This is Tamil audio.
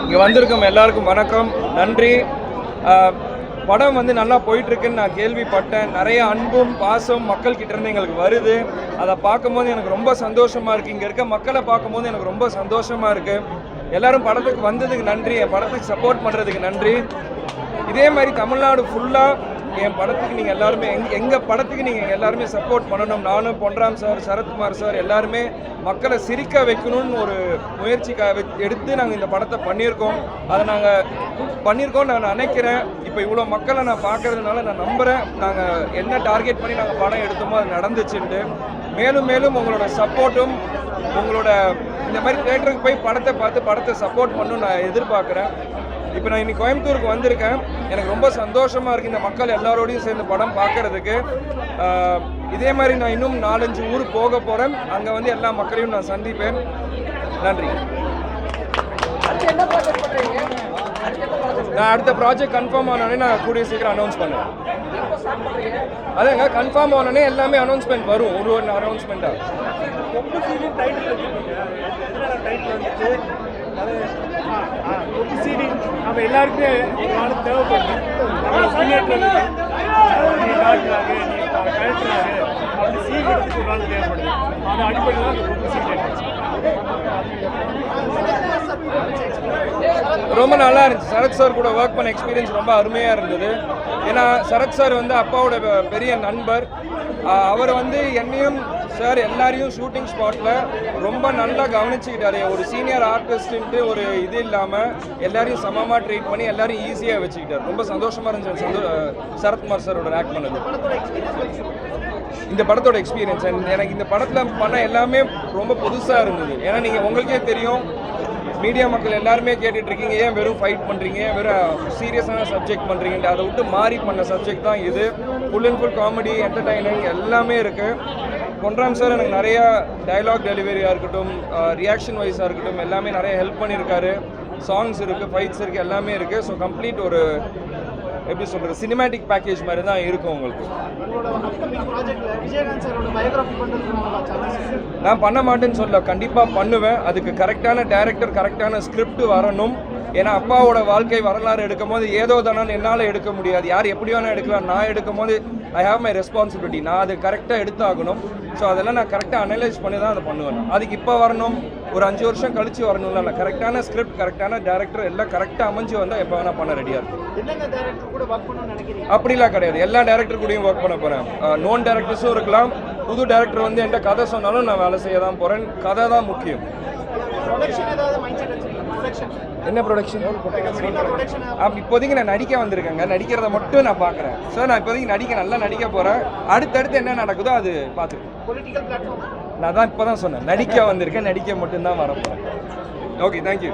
இங்கே வந்திருக்கும் எல்லாருக்கும் வணக்கம், நன்றி. படம் வந்து நல்லா போயிட்டுருக்குன்னு நான் கேள்விப்பட்டேன். நிறைய அன்பும் பாசம் மக்கள்கிட்ட இருந்து எங்களுக்கு வருது. அதை பார்க்கும்போது எனக்கு ரொம்ப சந்தோஷமாக இருக்குது. இங்கே இருக்க மக்களை பார்க்கும்போது எனக்கு ரொம்ப சந்தோஷமாக இருக்குது. எல்லோரும் படத்துக்கு வந்ததுக்கு நன்றி, என் படத்துக்கு சப்போர்ட் பண்ணுறதுக்கு நன்றி. இதே மாதிரி தமிழ்நாடு ஃபுல்லாக என் படத்துக்கு நீங்கள் எல்லாருமே எங்கள் படத்துக்கு நீங்கள் எல்லாருமே சப்போர்ட் பண்ணணும். நானும் பொன்ராம் சார், சரத்குமார் சார் எல்லாருமே மக்களை சிரிக்க வைக்கணும்னு ஒரு முயற்சி எடுத்து நாங்கள் இந்த படத்தை பண்ணியிருக்கோம். அதை நாங்கள் பண்ணியிருக்கோம் நான் நினைக்கிறேன். இப்போ இவ்வளோ மக்களை நான் பார்க்கறதுனால நான் நம்புகிறேன் நாங்கள் என்ன டார்கெட் பண்ணி நாங்கள் படம் எடுத்தோமோ அது நடந்துச்சுன்ட்டு. மேலும் மேலும் உங்களோட சப்போர்ட்டும் உங்களோட இந்த மாதிரி தியேட்டருக்கு போய் படத்தை பார்த்து படத்தை சப்போர்ட் பண்ணணும்னு நான் எதிர்பார்க்குறேன். இப்போ நான் இன்னைக்கு கோயம்புத்தூருக்கு வந்திருக்கேன். எனக்கு ரொம்ப சந்தோஷமாக இருக்குது இந்த மக்கள் எல்லாரோடையும் சேர்ந்து படம் பார்க்கறதுக்கு. இதே மாதிரி நான் இன்னும் 4-5 ஊர் போக போகிறேன். அங்கே வந்து எல்லா மக்களையும் நான் சந்திப்பேன். நன்றி. நான் அடுத்த ப்ராஜெக்ட் கன்ஃபார்ம் ஆனோடனே நான் கூடிய சீக்கிரம் அனௌன்ஸ் பண்ணுவேன். அதாங்க கன்ஃபார்ம் ஆனோடனே எல்லாமே அனௌன்ஸ்மெண்ட் வரும். ஒரு அனௌன்ஸ்மெண்ட்டாக நம்ம எல்லாருக்குமே தேவைப்படுது. அப்படி சீட் எடுத்துட்டு ஒரு நாள் தேவைப்படுது. அந்த அடிப்படையில் தான் அந்த சீட் ரொம்ப நல்லா இருந்துச்சு. சரத் சார் கூட ஒர்க் பண்ண எக்ஸ்பீரியன்ஸ் ரொம்ப அருமையாக இருந்தது. ஏன்னா சரத் சார் வந்து அப்பாவோட பெரிய நண்பர். அவர் வந்து என்னையும் சார் எல்லாரையும் ஷூட்டிங் ஸ்பாட்டில் ரொம்ப நல்லா கவனிச்சுக்கிட்டாரு. ஒரு சீனியர் ஆர்டிஸ்ட்டு ஒரு இது இல்லாமல் எல்லாரையும் சமமாக ட்ரீட் பண்ணி எல்லாரையும் ஈஸியாக வச்சுக்கிட்டார். ரொம்ப சந்தோஷமாக இருந்துச்சு சரத்குமார் சாரோட ஆக்ட் பண்ணது. இந்த படத்தோட எக்ஸ்பீரியன்ஸ் எனக்கு இந்த படத்தில் பண்ண எல்லாமே ரொம்ப புதுசாக இருந்தது. ஏன்னா நீங்கள் உங்களுக்கே தெரியும், மீடியா மக்கள் எல்லாருமே கேட்டுட்ருக்கீங்க, ஏன் வெறும் ஃபைட் பண்ணுறீங்க, வெறும் சீரியஸான சப்ஜெக்ட் பண்ணுறீங்கன்ட்டு. அதை விட்டு மாறி பண்ண சப்ஜெக்ட் தான் இது. Full and full comedy, entertaining எல்லாமே இருக்குது. பொன்ராம் சார் எனக்கு நிறையா டைலாக் டெலிவரியாக இருக்கட்டும், ரியாக்ஷன் வைஸாக இருக்கட்டும் எல்லாமே நிறைய ஹெல்ப் பண்ணியிருக்காரு. சாங்ஸ் இருக்குது, ஃபைட்ஸ் இருக்குது, எல்லாமே இருக்குது. ஸோ கம்ப்ளீட் ஒரு எப்படி சொல்கிறது சினிமேட்டிக் பேக்கேஜ் மாதிரி தான் இருக்கும் உங்களுக்கு. நான் பண்ண மாட்டேன்னு சொல்ல, கண்டிப்பாக பண்ணுவேன். அதுக்கு கரெக்டான டைரக்டர், கரெக்டான ஸ்கிரிப்ட் வரணும். ஏன்னா அப்பாவோட வாழ்க்கை வரலாறு எடுக்கும் போது ஏதோ தானே என்னால் எடுக்க முடியாது. யார் எப்படி வேணால் எடுக்கலாம். நான் எடுக்கும் போது ஐ ஹாவ் மை ரெஸ்பான்சிபிலிட்டி. நான் அது கரெக்டாக எடுத்தாகணும். ஸோ அதெல்லாம் நான் கரெக்டாக அனலைஸ் பண்ணி தான் அதை பண்ணுவேன். அதுக்கு இப்போ வரணும், ஒரு 5 வருஷம் கழிச்சு வரணும்ல. நான் கரெக்டான ஸ்கிரிப்ட், கரெக்டான டேரக்டர் எல்லாம் கரெக்டாக அமைஞ்சு வந்தால் எப்போ வேணால் பண்ண ரெடியாக இருக்கும். அப்படிலாம் கிடையாது. எல்லா டேரக்டர் கூடயும் ஒர்க் பண்ண போகிறேன். நோன் டேரக்டர்ஸும் இருக்கலாம். புது டேரக்டர் வந்து என்கிட்ட கதை சொன்னாலும் நான் வேலை செய்ய தான் போகிறேன். கதை தான் முக்கியம். என்ன ப்ரொடக்ஷன்? இப்போதைக்கு நான் நடிக்க வந்திருக்கேங்க. நடிக்கிறத மட்டும் நான் பார்க்குறேன். சார் நான் இப்போதைக்கு நல்லா நடிக்க போகிறேன். அடுத்தடுத்து என்ன நடக்குதோ அது பார்த்துருக்கேன். நான் தான் இப்போ தான் சொன்னேன், நடிக்க வந்திருக்கேன், நடிக்க மட்டும்தான் வரப்போகிறேன். Okay, thank you.